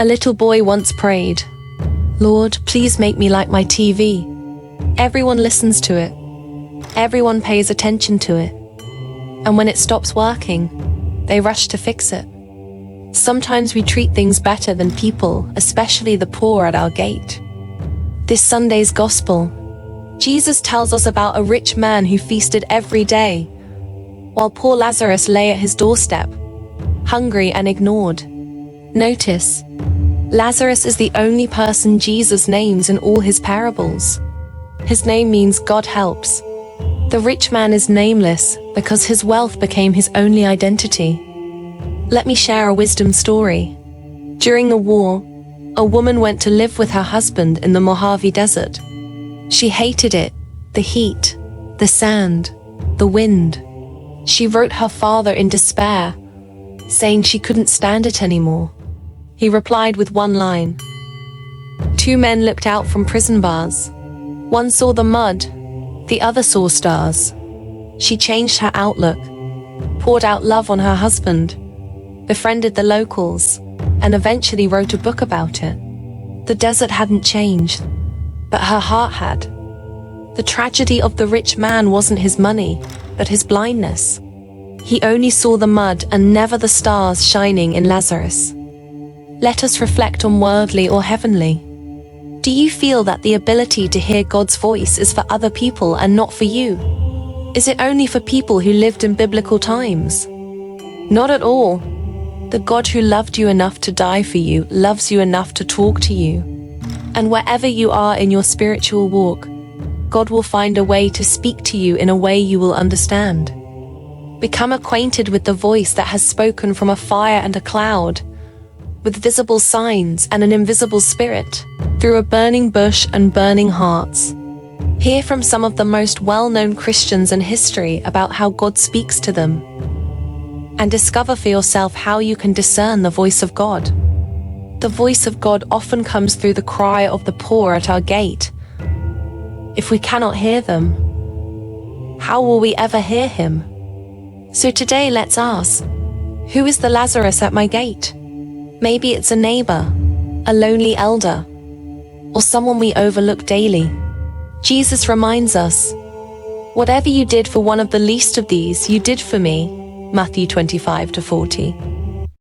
A little boy once prayed, "Lord, please make me like my TV." Everyone listens to it. Everyone pays attention to it. And when it stops working, they rush to fix it. Sometimes we treat things better than people, especially the poor at our gate. This Sunday's Gospel, Jesus tells us about a rich man who feasted every day, while poor Lazarus lay at his doorstep, hungry and ignored. Notice, Lazarus is the only person Jesus names in all his parables. His name means God helps. The rich man is nameless because his wealth became his only identity. Let me share a wisdom story. During the war, a woman went to live with her husband in the Mojave Desert. She hated it, the heat, the sand, the wind. She wrote her father in despair, saying she couldn't stand it anymore. He replied with one line. Two men looked out from prison bars. One saw the mud, the other saw stars. She changed her outlook, poured out love on her husband, befriended the locals, and eventually wrote a book about it. The desert hadn't changed, but her heart had. The tragedy of the rich man wasn't his money, but his blindness. He only saw the mud and never the stars shining in Lazarus. Let us reflect on worldly or heavenly. Do you feel that the ability to hear God's voice is for other people and not for you? Is it only for people who lived in biblical times? Not at all. The God who loved you enough to die for you loves you enough to talk to you. And wherever you are in your spiritual walk, God will find a way to speak to you in a way you will understand. Become acquainted with the voice that has spoken from a fire and a cloud, with visible signs and an invisible spirit, through a burning bush and burning hearts. Hear from some of the most well-known Christians in history about how God speaks to them, and discover for yourself how you can discern the voice of God. The voice of God often comes through the cry of the poor at our gate. If we cannot hear them, how will we ever hear Him? So today let's ask, who is the Lazarus at my gate? Maybe it's a neighbor, a lonely elder, or someone we overlook daily. Jesus reminds us, "Whatever you did for one of the least of these, you did for me." Matthew 25-40.